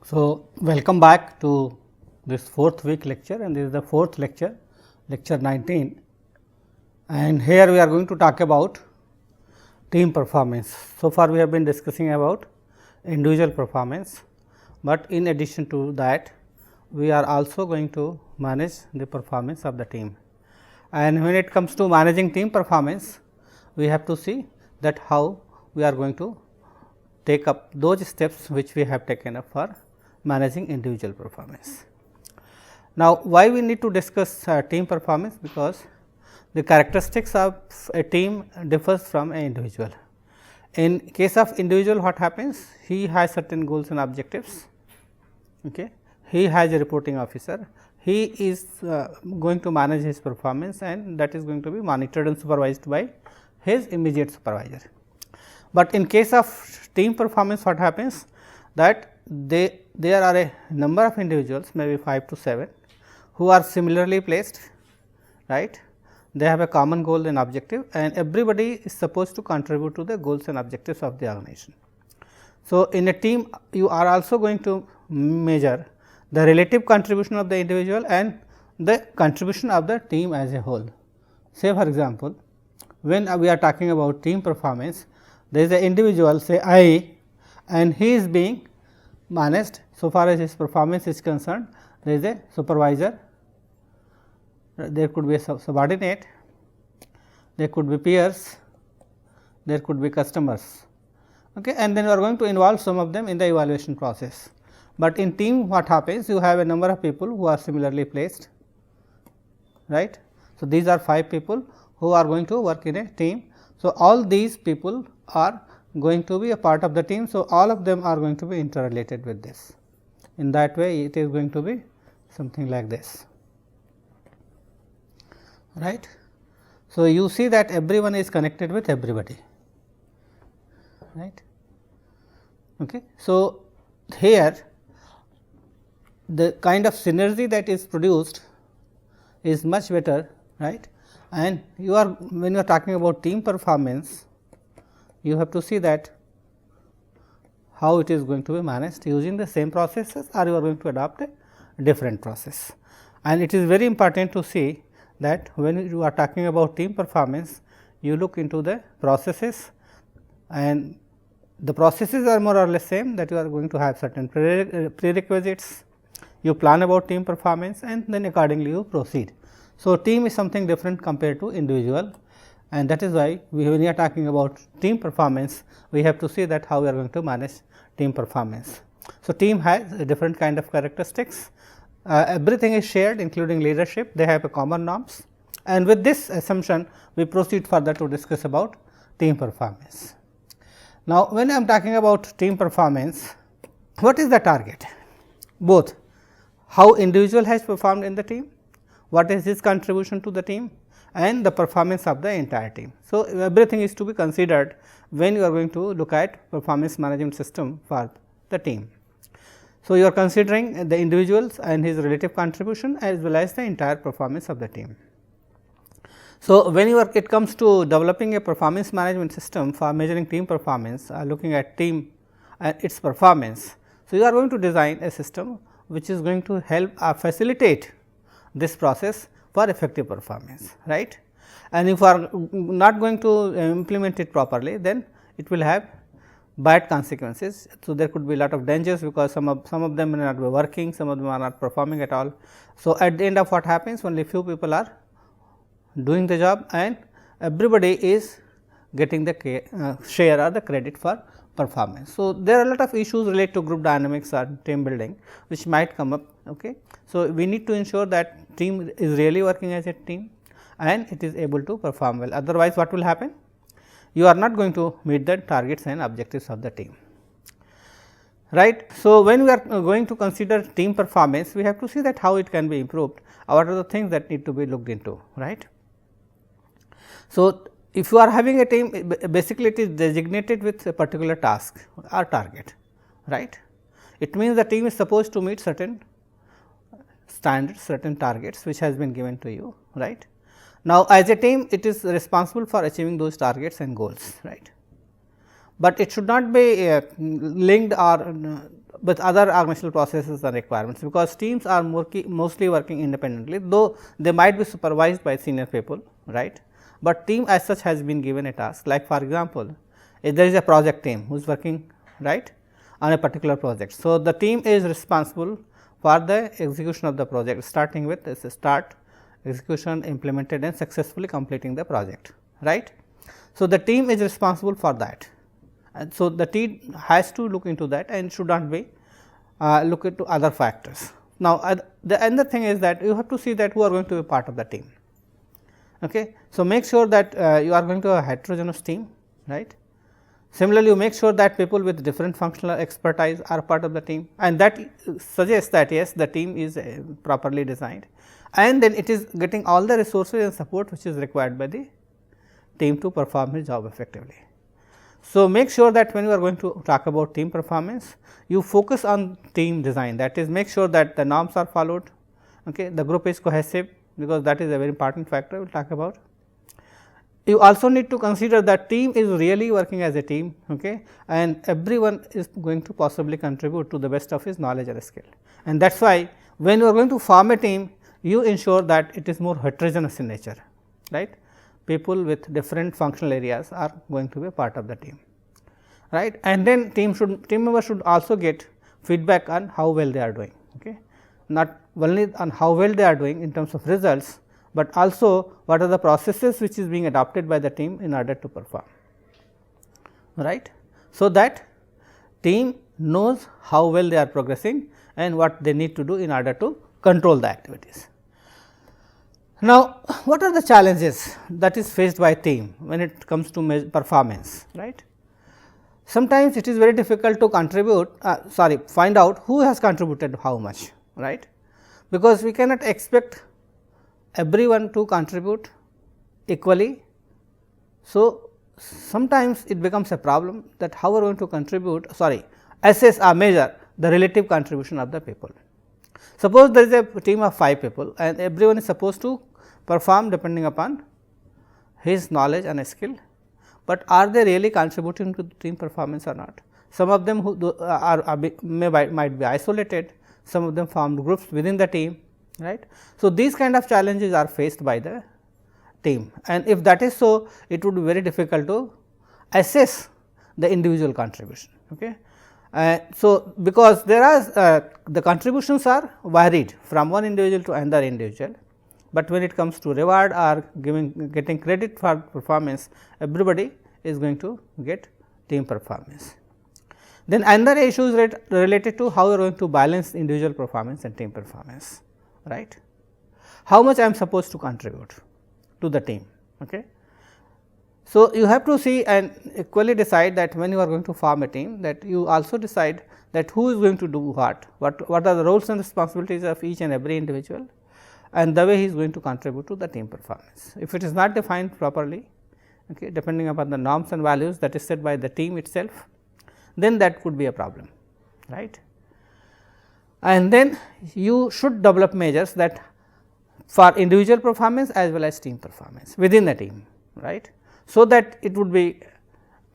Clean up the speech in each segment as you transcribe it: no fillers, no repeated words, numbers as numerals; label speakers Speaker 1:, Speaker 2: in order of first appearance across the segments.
Speaker 1: So, welcome back to this fourth week lecture, and this is the fourth lecture, lecture 19, and here we are going to talk about team performance. So far we have been discussing about individual performance, but in addition to that we are also going to manage the performance of the team. And when it comes to managing team performance, we have to see that how we are going to take up those steps which we have taken up for managing individual performance. Now, why we need to discuss team performance? Because the characteristics of a team differs from an individual. In case of individual, what happens? He has certain goals and objectives. Okay. He has a reporting officer. He is going to manage his performance, and that is going to be monitored and supervised by his immediate supervisor. But in case of team performance, what happens? That there are a number of individuals, maybe 5 to 7, who are similarly placed, right. They have a common goal and objective, and everybody is supposed to contribute to the goals and objectives of the organization. So, in a team you are also going to measure the relative contribution of the individual and the contribution of the team as a whole. Say for example, when we are talking about team performance, there is an individual, say I, and he is being managed. So far as his performance is concerned, there is a supervisor, there could be a subordinate, there could be peers, there could be customers, okay, and then you are going to involve some of them in the evaluation process. But in team, what happens? You have a number of people who are similarly placed, right. So, these are 5 people who are going to work in a team. So, all these people are going to be a part of the team. So, all of them are going to be interrelated with this. In that way, it is going to be something like this, right. So, you see that everyone is connected with everybody, right. Okay. So, here the kind of synergy that is produced is much better, right. And you are, when you are talking about team performance, you have to see that how it is going to be managed using the same processes, or you are going to adopt a different process. And it is very important to see that when you are talking about team performance, you look into the processes, and the processes are more or less same, that you are going to have certain prerequisites, you plan about team performance, and then accordingly you proceed. So, team is something different compared to individual, and that is why when we are talking about team performance, we have to see that how we are going to manage team performance. So, team has a different kind of characteristics, everything is shared including leadership, they have a common norms, and with this assumption we proceed further to discuss about team performance. Now, when I am talking about team performance, what is the target? Both how individual has performed in the team, what is his contribution to the team, and the performance of the entire team. So, everything is to be considered when you are going to look at performance management system for the team. So, you are considering the individuals and his relative contribution as well as the entire performance of the team. So, when you are, it comes to developing a performance management system for measuring team performance, looking at team and its performance. So, you are going to design a system which is going to help facilitate this process for effective performance, right. And if you are not going to implement it properly, then it will have bad consequences. So, there could be a lot of dangers, because some of them may not be working, some of them are not performing at all. So, at the end of what happens, only few people are doing the job, and everybody is getting the share or the credit for performance. So, there are a lot of issues related to group dynamics or team building which might come up. Okay. So, we need to ensure that team is really working as a team and it is able to perform well. Otherwise, what will happen? You are not going to meet the targets and objectives of the team, right. So, when we are going to consider team performance, we have to see that how it can be improved, what are the things that need to be looked into, right. So, if you are having a team, basically it is designated with a particular task or target, right. It means the team is supposed to meet certain standards, certain targets which has been given to you, right. Now, as a team, it is responsible for achieving those targets and goals, right. But it should not be linked or with other organizational processes and requirements, because teams are mostly working independently, though they might be supervised by senior people, right. But team as such has been given a task, like for example, if there is a project team who is working, right, on a particular project. So, the team is responsible for the execution of the project, starting with start, execution, implemented and successfully completing the project, right. So, the team is responsible for that, and so the team has to look into that and should not be look into other factors. Now, the another thing is that you have to see that who are going to be part of the team. Okay. So, make sure that you are going to have a heterogeneous team, right. Similarly, you make sure that people with different functional expertise are part of the team, and that suggests that yes, the team is properly designed, and then it is getting all the resources and support which is required by the team to perform his job effectively. So, make sure that when you are going to talk about team performance, you focus on team design, that is make sure that the norms are followed, okay, the group is cohesive, because that is a very important factor we will talk about. You also need to consider that team is really working as a team, okay, and everyone is going to possibly contribute to the best of his knowledge and skill. And that is why when you are going to form a team, you ensure that it is more heterogeneous in nature, right. People with different functional areas are going to be a part of the team, right. And then team members should also get feedback on how well they are doing, okay, not only on how well they are doing in terms of results, but also what are the processes which is being adopted by the team in order to perform, right. So, that team knows how well they are progressing and what they need to do in order to control the activities. Now, what are the challenges that is faced by team when it comes to performance, right. Sometimes it is very difficult to find out who has contributed how much, right, because we cannot expect everyone to contribute equally. So, sometimes it becomes a problem that how we are going to assess or measure the relative contribution of the people. Suppose there is a team of 5 people and everyone is supposed to perform depending upon his knowledge and skill, but are they really contributing to the team performance or not? Some of them who might be isolated, some of them formed groups within the team, right. So, these kind of challenges are faced by the team, and if that is so, it would be very difficult to assess the individual contribution. Okay. So, because there are the contributions are varied from one individual to another individual, but when it comes to reward or getting credit for performance, everybody is going to get team performance. Then another issue is related to how you are going to balance individual performance and team performance, right. How much I am supposed to contribute to the team. Okay. So, you have to see and equally decide that when you are going to form a team, that you also decide that who is going to do what are the roles and responsibilities of each and every individual, and the way he is going to contribute to the team performance. If it is not defined properly, okay, depending upon the norms and values that is set by the team itself, then that could be a problem, right. And then you should develop measures that for individual performance as well as team performance within the team, right. So, that it would be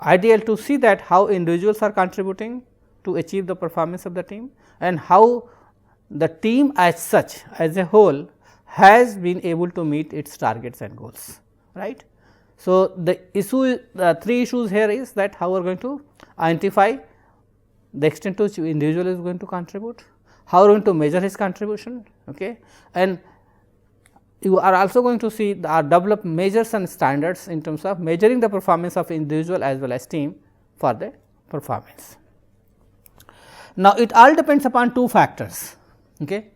Speaker 1: ideal to see that how individuals are contributing to achieve the performance of the team, and how the team as such as a whole has been able to meet its targets and goals, right. So, the 3 issues here is that how we are going to identify the extent to which individual is going to contribute, how we are going to measure his contribution, okay, and you are also going to see develop measures and standards in terms of measuring the performance of individual as well as team for the performance. Now, it all depends upon 2 factors, okay,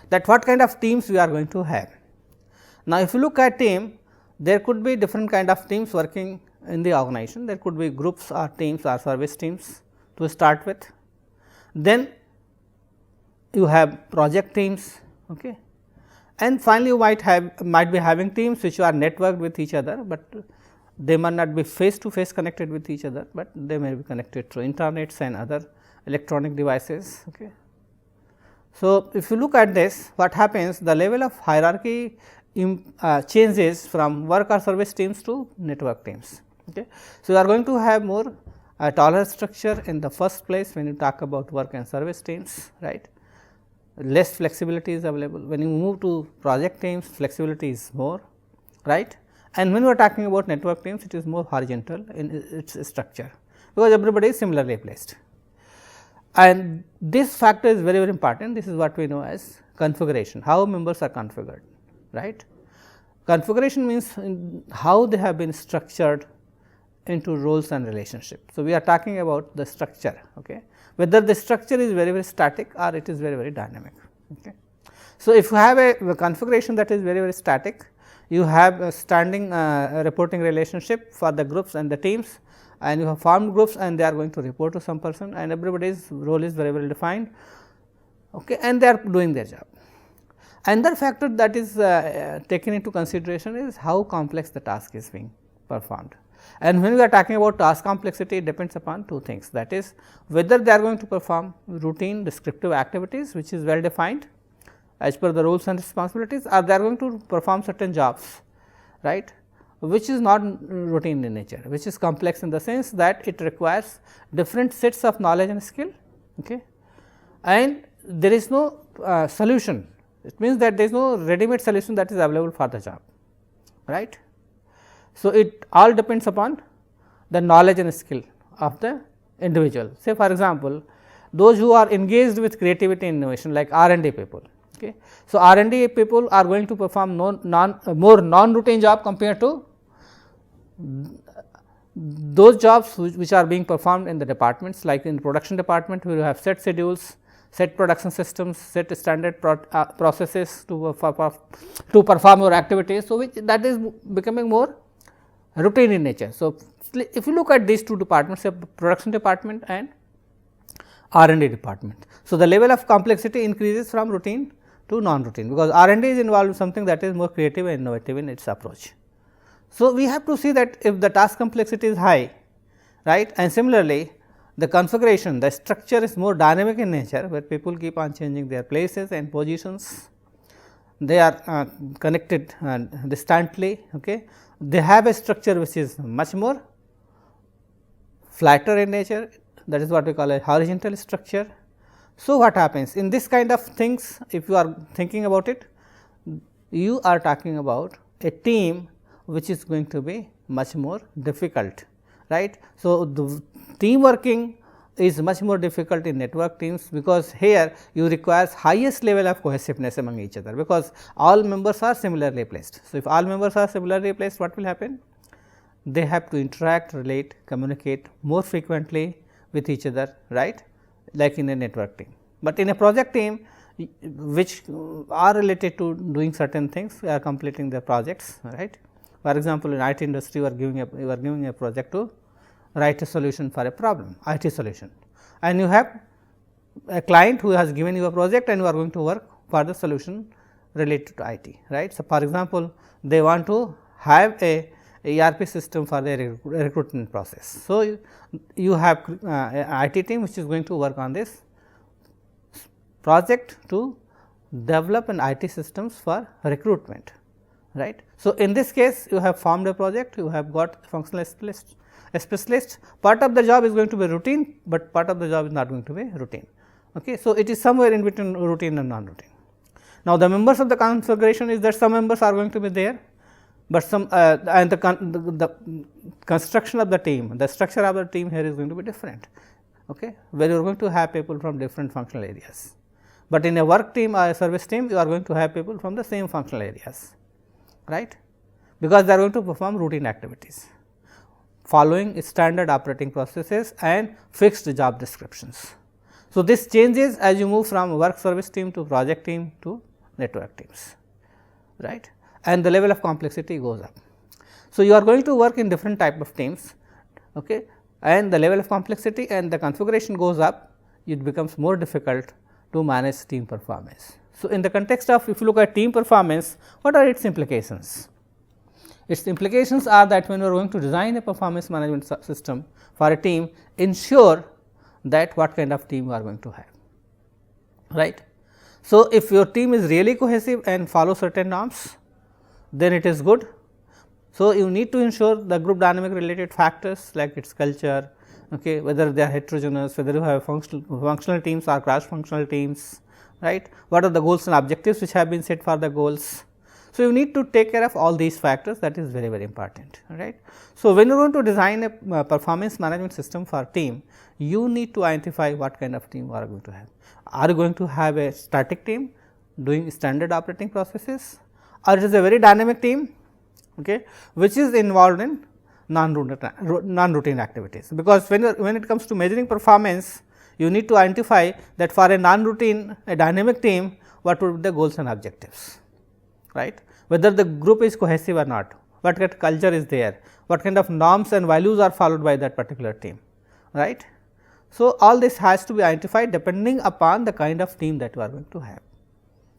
Speaker 1: that what kind of teams we are going to have. Now, if you look at team, there could be different kind of teams working in the organization. There could be groups or teams or service teams to start with. Then you have project teams, okay, and finally, you might be having teams which are networked with each other, but they might not be face to face connected with each other, but they may be connected through internets and other electronic devices. Okay. So, if you look at this, what happens, the level of hierarchy changes from work or service teams to network teams. Okay. So, you are going to have more a taller structure in the first place when you talk about work and service teams, right. Less flexibility is available. When you move to project teams, flexibility is more, right. And when we are talking about network teams, it is more horizontal in its structure, because everybody is similarly placed. And this factor is very, very important. This is what we know as configuration, how members are configured, right. Configuration means how they have been structured into roles and relationships. So, we are talking about the structure, okay. Whether the structure is very, very static or it is very, very dynamic. Okay. So, if you have a configuration that is very, very static, you have a standing reporting relationship for the groups and the teams, and you have formed groups and they are going to report to some person, and everybody's role is very well defined, okay, and they are doing their job. Another factor that is taken into consideration is how complex the task is being performed. And when we are talking about task complexity, it depends upon two things, that is whether they are going to perform routine descriptive activities which is well defined as per the roles and responsibilities, or they are going to perform certain jobs, right, which is not routine in nature, which is complex in the sense that it requires different sets of knowledge and skill, okay, and there is no solution. It means that there is no ready-made solution that is available for the job, right. So, it all depends upon the knowledge and skill of the individual. Say for example, those who are engaged with creativity and innovation like R&D people. Okay. So, R&D people are going to perform more non-routine job compared to those jobs which are being performed in the departments, like in the production department where you have set schedules, set production systems, set standard processes to perform your activities. So, which that is becoming more routine in nature. So, if you look at these two departments, production department and R&D department. So, the level of complexity increases from routine to non-routine, because R&D is involved in something that is more creative and innovative in its approach. So, we have to see that if the task complexity is high, right, and similarly the configuration, the structure is more dynamic in nature, where people keep on changing their places and positions, they are connected distantly, okay. They have a structure which is much more flatter in nature, that is what we call a horizontal structure. So, what happens in this kind of things, if you are thinking about it, you are talking about a team which is going to be much more difficult, right. So, the team working is much more difficult in network teams, because here you requires highest level of cohesiveness among each other, because all members are similarly placed. So, if all members are similarly placed, what will happen? They have to interact, relate, communicate more frequently with each other, right, like in a network team. But in a project team, which are related to doing certain things, we are completing the projects, right. For example, in IT industry, you are giving a project to write a solution for a problem, IT solution, and you have a client who has given you a project and you are going to work for the solution related to IT, right. So, for example, they want to have a ERP system for their recruitment process. So, you have an IT team which is going to work on this project to develop an IT systems for recruitment, right. So, in this case you have formed a project, you have got functional specialist, part of the job is going to be routine, but part of the job is not going to be routine. Okay. So, it is somewhere in between routine and non-routine. Now, the members of the configuration is that some members are going to be there, but some and the construction of the team, the structure of the team here is going to be different, okay, where you are going to have people from different functional areas. But in a work team or a service team, you are going to have people from the same functional areas, right, because they are going to perform routine activities following standard operating processes and fixed job descriptions. So, this changes as you move from work service team to project team to network teams, right, and the level of complexity goes up. So, you are going to work in different type of teams, okay, and the level of complexity and the configuration goes up, it becomes more difficult to manage team performance. So, in the context of, if you look at team performance, what are its implications? Its implications are that when you are going to design a performance management system for a team, ensure that what kind of team you are going to have, right. So, if your team is really cohesive and follow certain norms, then it is good. So, you need to ensure the group dynamic related factors like its culture, okay, whether they are heterogeneous, whether you have functional teams or cross functional teams, right, what are the goals and objectives which have been set for the goals. So, you need to take care of all these factors, that is very, very important, right. So, when you are going to design a performance management system for team, you need to identify what kind of team you are going to have. Are you going to have a static team doing standard operating processes, or it is a very dynamic team, okay, which is involved in non-routine activities. Because when it comes to measuring performance, you need to identify that for a non-routine, a dynamic team, what would be the goals and objectives, right, whether the group is cohesive or not, what kind of culture is there, what kind of norms and values are followed by that particular team, right. So, all this has to be identified depending upon the kind of team that you are going to have,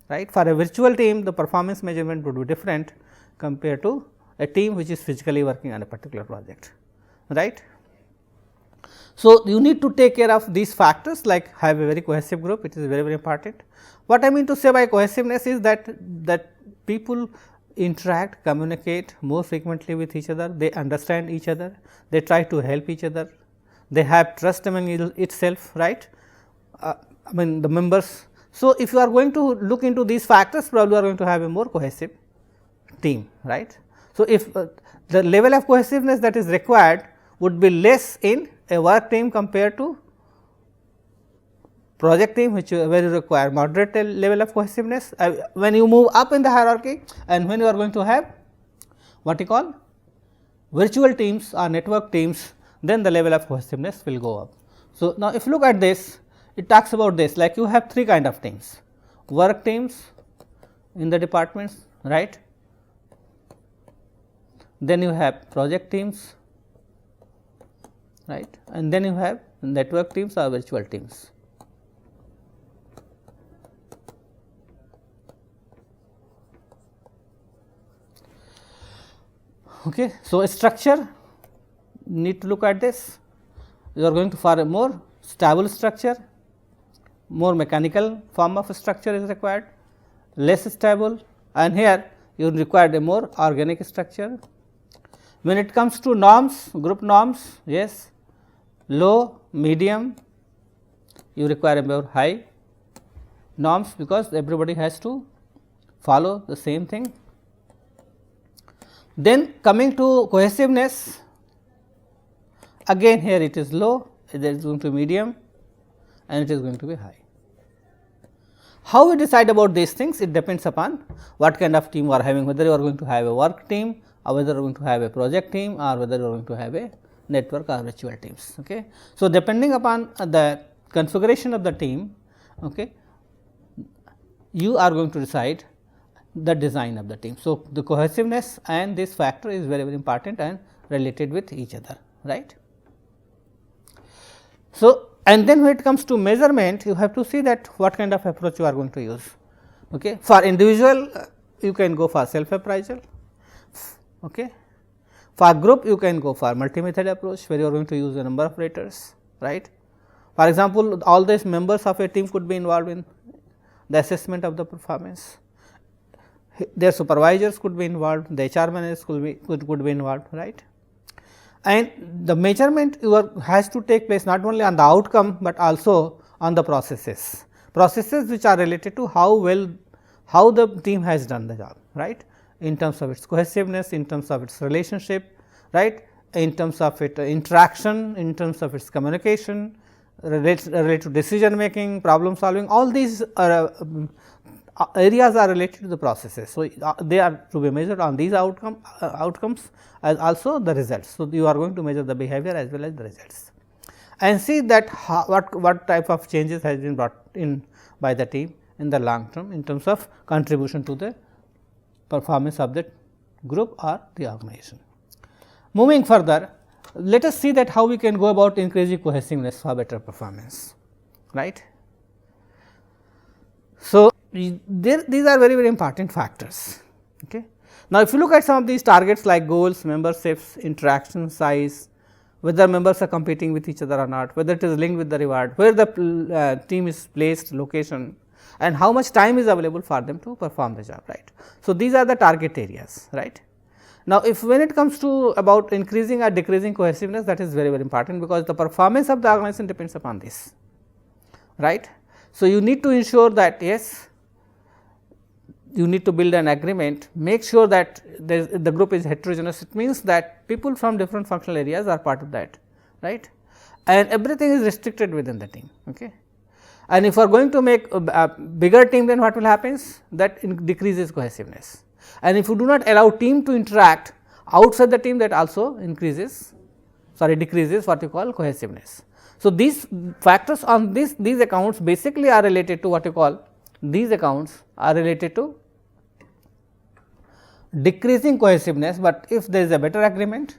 Speaker 1: right. For a virtual team, the performance measurement would be different compared to a team which is physically working on a particular project, right. So, you need to take care of these factors like have a very cohesive group, it is very, very important. What I mean to say by cohesiveness is that people interact, communicate more frequently with each other, they understand each other, they try to help each other, they have trust among itself, right, I mean the members. So, if you are going to look into these factors, probably you are going to have a more cohesive team, right. So, if the level of cohesiveness that is required would be less in a work team compared to project team, which where you require moderate level of cohesiveness. When you move up in the hierarchy and when you are going to have what you call virtual teams or network teams, then the level of cohesiveness will go up. So, now if you look at this, it talks about this, like you have three kind of teams: work teams in the departments, right, then you have project teams, right, and then you have network teams or virtual teams. Okay. So, a structure, need to look at this, you are going to for a more stable structure, more mechanical form of structure is required, less stable, and here you require a more organic structure. When it comes to norms, group norms, yes, low, medium, you require a more high norms, because everybody has to follow the same thing. Then coming to cohesiveness, again here it is low, it is going to be medium, and it is going to be high. How we decide about these things? It depends upon what kind of team you are having, whether you are going to have a work team, or whether you are going to have a project team, or whether you are going to have a network or virtual teams. Okay. So, depending upon the configuration of the team, okay, you are going to decide the design of the team. So, the cohesiveness and this factor is very, very important and related with each other, right. So, and then when it comes to measurement, you have to see that what kind of approach you are going to use. Okay. For individual, you can go for self appraisal, okay. For group, you can go for multi method approach, where you are going to use a number of raters, right. For example, all these members of a team could be involved in the assessment of the performance. Their supervisors could be involved, the HR managers could be involved, right. And the measurement has to take place not only on the outcome, but also on the processes which are related to how the team has done the job, right, in terms of its cohesiveness, in terms of its relationship, right, in terms of its interaction, in terms of its communication, related to decision making, problem solving, all these areas are related to the processes. So, they are to be measured on these outcomes as also the results. So, you are going to measure the behavior as well as the results, and see that what type of changes has been brought in by the team in the long term in terms of contribution to the performance of the group or the organization. Moving further, let us see that how we can go about increasing cohesiveness for better performance, right. So, these are very, very important factors. Okay. Now, if you look at some of these targets like goals, memberships, interaction size, whether members are competing with each other or not, whether it is linked with the reward, where the team is placed, location, and how much time is available for them to perform the job, right. So, these are the target areas, right. Now, if when it comes to about increasing or decreasing cohesiveness, that is very important, because the performance of the organization depends upon this, right. So, you need to ensure that yes, you need to build an agreement, make sure that the group is heterogeneous. It means that people from different functional areas are part of that, right, and everything is restricted within the team. Okay. And if you are going to make a bigger team, then what will happen? That decreases cohesiveness, and if you do not allow team to interact outside the team, that also decreases what you call cohesiveness. So, these factors on these accounts basically are related to what you call, these accounts are related to decreasing cohesiveness, but if there is a better agreement,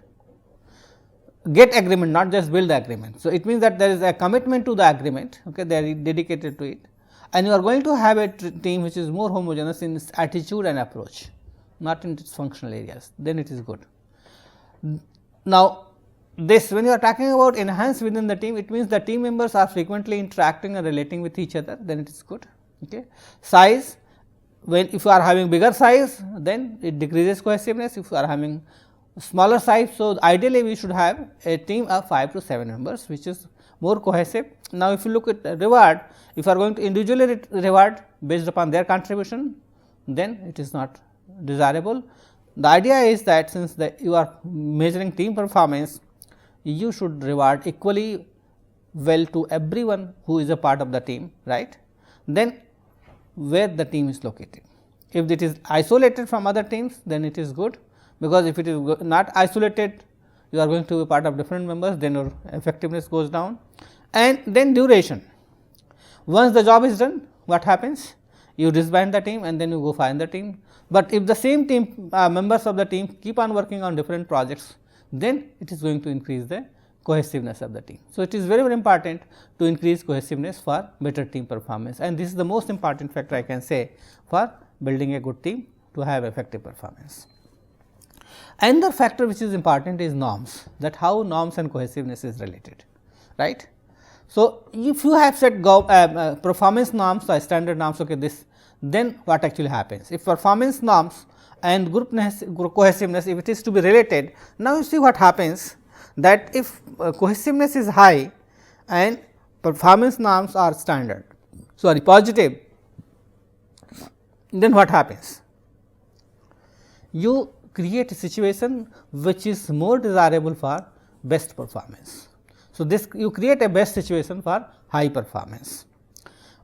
Speaker 1: get agreement, not just build the agreement. So, it means that there is a commitment to the agreement, okay, they are dedicated to it, and you are going to have a team which is more homogeneous in its attitude and approach, not in its functional areas, then it is good. Now, this when you are talking about enhance within the team, it means the team members are frequently interacting and relating with each other, then it is good. Okay. Size, when if you are having bigger size, then it decreases cohesiveness. If you are having smaller size, so ideally we should have a team of 5 to 7 members, which is more cohesive. Now, if you look at reward, if you are going to individually reward based upon their contribution, then it is not desirable. The idea is that since you are measuring team performance, you should reward equally well to everyone who is a part of the team, right. Then where the team is located. If it is isolated from other teams, then it is good, because if it is not isolated, you are going to be part of different members, then your effectiveness goes down. And then duration, once the job is done, what happens? You disband the team and then you go find the team. But if the same team members of the team keep on working on different projects, then it is going to increase the cohesiveness of the team. So, it is very important to increase cohesiveness for better team performance, and this is the most important factor I can say for building a good team to have effective performance. Another factor which is important is norms, that how norms and cohesiveness is related, right. So, if you have set performance norms or standard norms, okay, then what actually happens? If performance norms and group cohesiveness, if it is to be related, now you see what happens, that if cohesiveness is high and performance norms are positive, then what happens? You create a situation which is more desirable for best performance. So, this you create a best situation for high performance.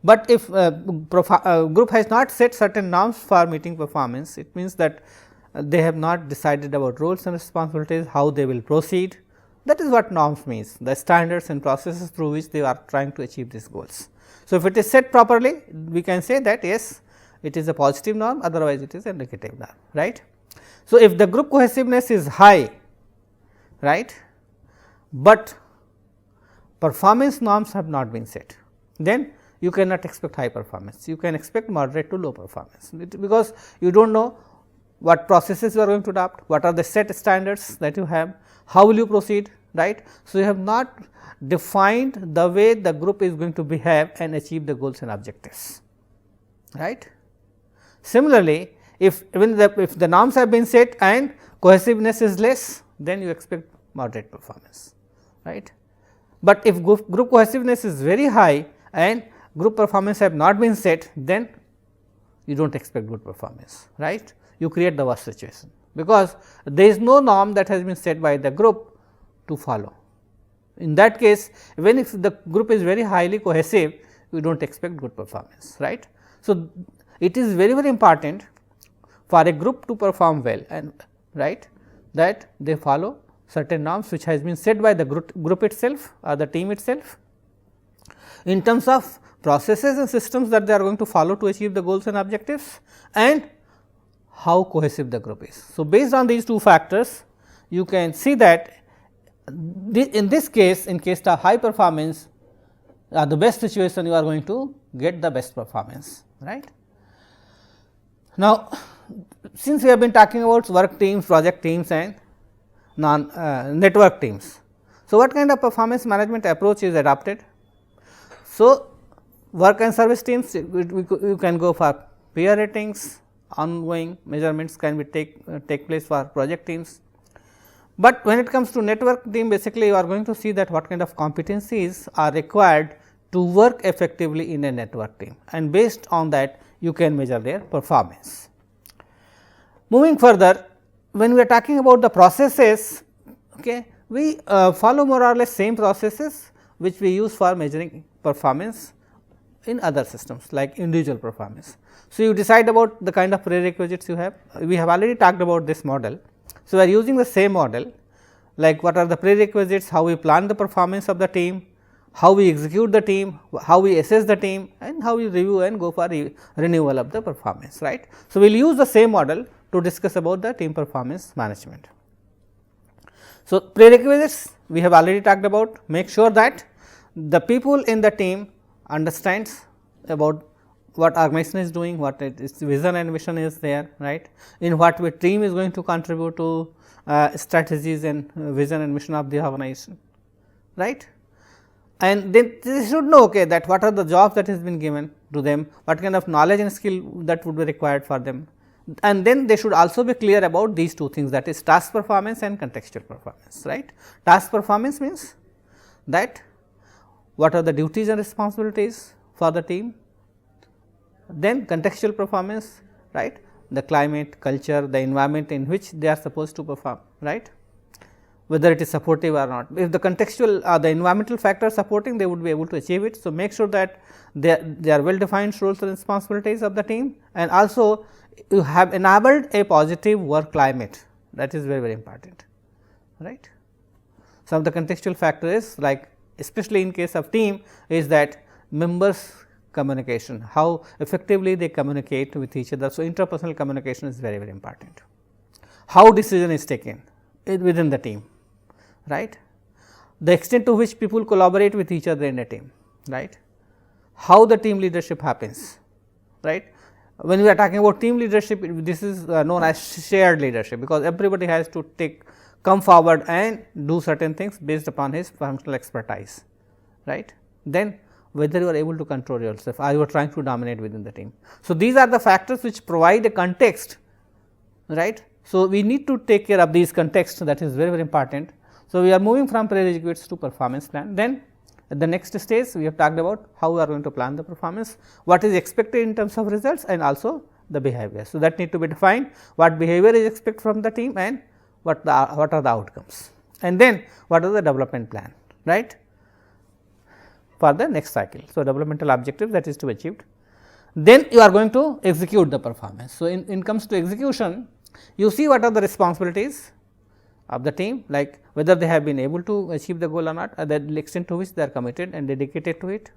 Speaker 1: But if group has not set certain norms for meeting performance, it means that they have not decided about roles and responsibilities, how they will proceed. That is what norms means, the standards and processes through which they are trying to achieve these goals. So, if it is set properly, we can say that yes, it is a positive norm, otherwise it is a negative norm, right. So, if the group cohesiveness is high, right, but performance norms have not been set, then you cannot expect high performance, you can expect moderate to low performance, because you do not know what processes you are going to adopt, what are the set standards that you have, how will you proceed, right. So, you have not defined the way the group is going to behave and achieve the goals and objectives, right. Similarly, if the norms have been set and cohesiveness is less, then you expect moderate performance, right. But if group cohesiveness is very high and group performance have not been set, then you do not expect good performance, right. You create the worst situation, because there is no norm that has been set by the group to follow. In that case, even if the group is very highly cohesive, you do not expect good performance, right. So, it is very important for a group to perform well, and right, that they follow certain norms which has been set by the group itself or the team itself, in terms of processes and systems that they are going to follow to achieve the goals and objectives, and how cohesive the group is. So, based on these two factors, you can see that in this case, in case of high performance, the best situation, you are going to get the best performance, right. Now, since we have been talking about work teams, project teams and network teams. So, what kind of performance management approach is adopted? So, work and service teams, you can go for peer ratings, ongoing measurements can be take place for project teams. But when it comes to network team, basically you are going to see that what kind of competencies are required to work effectively in a network team, and based on that you can measure their performance. Moving further, when we are talking about the processes, okay, we follow more or less same processes which we use for measuring performance in other systems like individual performance. So, you decide about the kind of prerequisites you have. We have already talked about this model. So, we are using the same model, like what are the prerequisites, how we plan the performance of the team, how we execute the team, how we assess the team, and how we review and go for renewal of the performance, right. So, we will use the same model to discuss about the team performance management. So, prerequisites we have already talked about. Make sure that the people in the team understands about what organization is doing, what its vision and mission is there, right. In what way team is going to contribute to strategies and vision and mission of the organization, right. And then they should know, okay, that what are the jobs that has been given to them, what kind of knowledge and skill that would be required for them, and then they should also be clear about these two things, that is task performance and contextual performance, right. Task performance means that what are the duties and responsibilities for the team, then contextual performance, right, the climate, culture, the environment in which they are supposed to perform, right, whether it is supportive or not. If the contextual or the environmental factors supporting, they would be able to achieve it. So, make sure that they are well defined roles and responsibilities of the team, and also you have enabled a positive work climate, that is very important, right. Some of the contextual factors, like especially in case of team, is that members communication, how effectively they communicate with each other. So, interpersonal communication is very important. How decision is taken within the team, right. The extent to which people collaborate with each other in a team, right. How the team leadership happens, right. When we are talking about team leadership, this is known as shared leadership, because everybody has to come forward and do certain things based upon his functional expertise, right. Then whether you are able to control yourself or you are trying to dominate within the team. So, these are the factors which provide a context, right. So, we need to take care of these contexts, that is very important. So, we are moving from prerequisites to performance plan. Then at the next stage we have talked about how we are going to plan the performance, what is expected in terms of results, and also the behavior. So, that need to be defined, what behavior is expected from the team and what are the outcomes, and then what is the development plan, right, for the next cycle. So, developmental objective that is to be achieved. Then you are going to execute the performance. So, in comes to execution, you see what are the responsibilities of the team, like whether they have been able to achieve the goal or not, the extent to which they are committed and dedicated to it,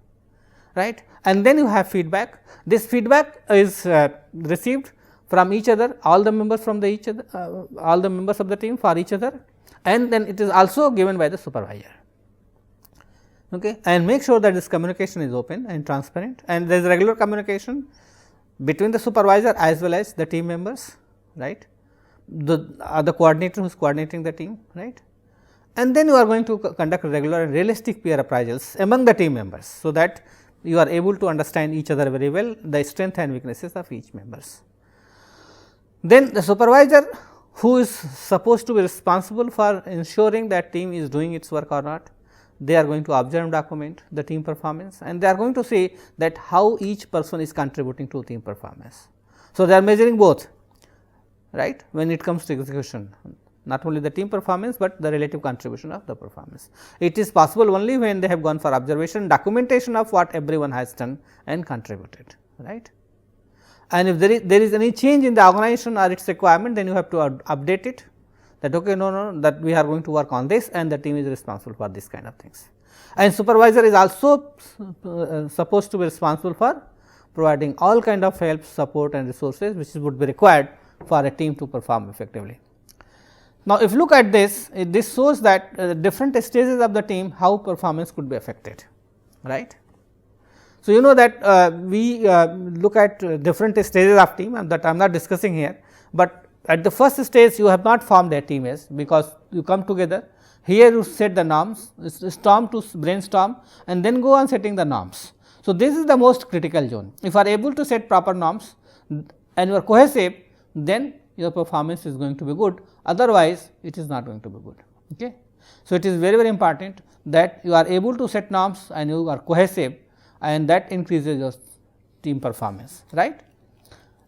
Speaker 1: right. And then you have feedback. This feedback is received from each other, all the members from all the members of the team for each other, and then it is also given by the supervisor. Okay. And make sure that this communication is open and transparent, and there is regular communication between the supervisor as well as the team members, right, the coordinator who is coordinating the team, right. And then you are going to conduct regular and realistic peer appraisals among the team members, so that you are able to understand each other very well, the strength and weaknesses of each members. Then the supervisor, who is supposed to be responsible for ensuring that team is doing its work or not, they are going to observe and document the team performance, and they are going to see that how each person is contributing to team performance. So, they are measuring both, right, when it comes to execution, not only the team performance, but the relative contribution of the performance. It is possible only when they have gone for observation, documentation of what everyone has done and contributed, right. And if there is any change in the organization or its requirement, then you have to update it, that okay, no, that we are going to work on this, and the team is responsible for this kind of things. And supervisor is also supposed to be responsible for providing all kind of help, support and resources which would be required for a team to perform effectively. Now, if you look at this, this shows that different stages of the team, how performance could be affected, right. So, you know that we look at different stages of team, and that I am not discussing here, but at the first stage you have not formed a team as, because you come together, here you set the norms, storm to brainstorm and then go on setting the norms. So, this is the most critical zone. If you are able to set proper norms, and you are cohesive, then your performance is going to be good, otherwise it is not going to be good. Okay. So, it is very, very important that you are able to set norms and you are cohesive, and that increases your team performance, right,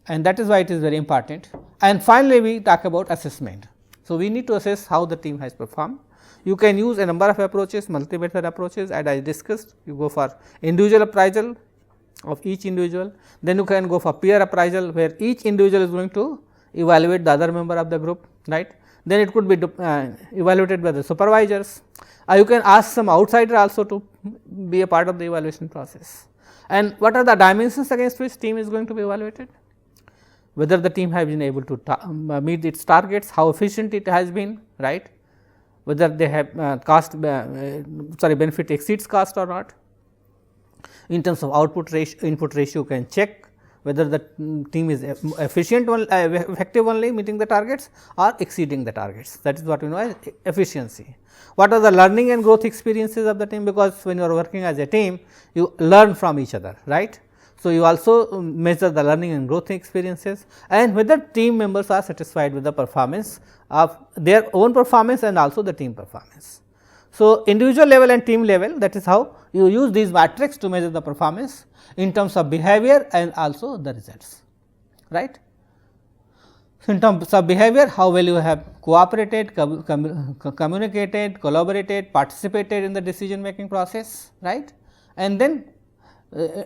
Speaker 1: and that is why it is very important. And finally, we talk about assessment. So, we need to assess how the team has performed. You can use a number of approaches, multi-method approaches, as I discussed. You go for individual appraisal of each individual, then you can go for peer appraisal, where each individual is going to evaluate the other member of the group, right. Then it could be evaluated by the supervisors. You can ask some outsider also to be a part of the evaluation process. And what are the dimensions against which team is going to be evaluated? Whether the team has been able to meet its targets, how efficient it has been, right, whether they have benefit exceeds cost or not. In terms of output ratio, input ratio, you can check whether the team is efficient effective only meeting the targets or exceeding the targets. That is what we know as efficiency. What are the learning and growth experiences of the team? Because when you are working as a team, you learn from each other, right. So, you also measure the learning and growth experiences, and whether team members are satisfied with the performance of their own performance and also the team performance. So, individual level and team level, that is how you use these metrics to measure the performance in terms of behavior and also the results, right. So, in terms of behavior, how well you have cooperated, communicated, collaborated, participated in the decision making process, right. And then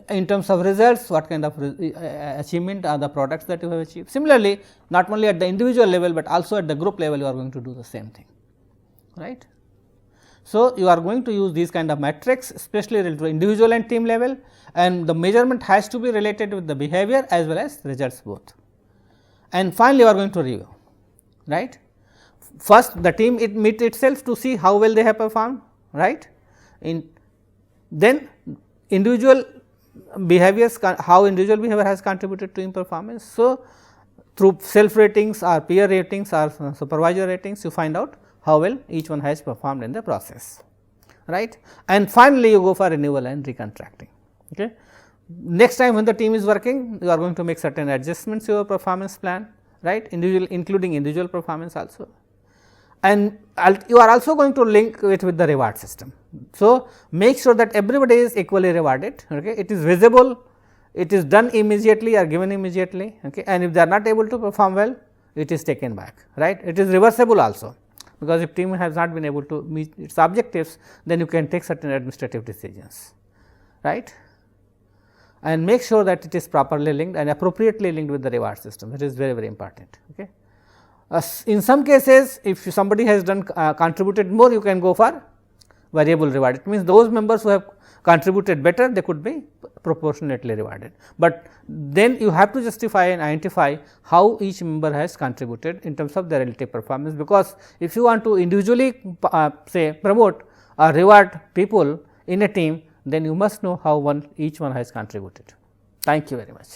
Speaker 1: in terms of results, what kind of achievement are the products that you have achieved. Similarly, not only at the individual level, but also at the group level, you are going to do the same thing, right. So, you are going to use these kind of metrics, especially related to individual and team level, and the measurement has to be related with the behavior as well as results both. And finally, you are going to review, right. First, the team meet itself to see how well they have performed, right. Then individual behaviors, how individual behavior has contributed to team performance. So, through self ratings or peer ratings or supervisor ratings, you find out how well each one has performed in the process, right. And finally, you go for renewal and recontracting. Okay. Next time when the team is working, you are going to make certain adjustments to your performance plan, right, including individual performance also. And you are also going to link it with the reward system. So, make sure that everybody is equally rewarded, okay. It is visible, it is done immediately or given immediately, okay. And if they are not able to perform well, it is taken back, right. It is reversible also, because if team has not been able to meet its objectives, then you can take certain administrative decisions, right. And make sure that it is properly linked and appropriately linked with the reward system, that is very, very important. Okay. In some cases, if somebody has done contributed more, you can go for variable reward. It means those members who have contributed better, they could be proportionately rewarded, but then you have to justify and identify how each member has contributed in terms of their relative performance, because if you want to individually say promote or reward people in a team, then you must know how each one has contributed. Thank you very much.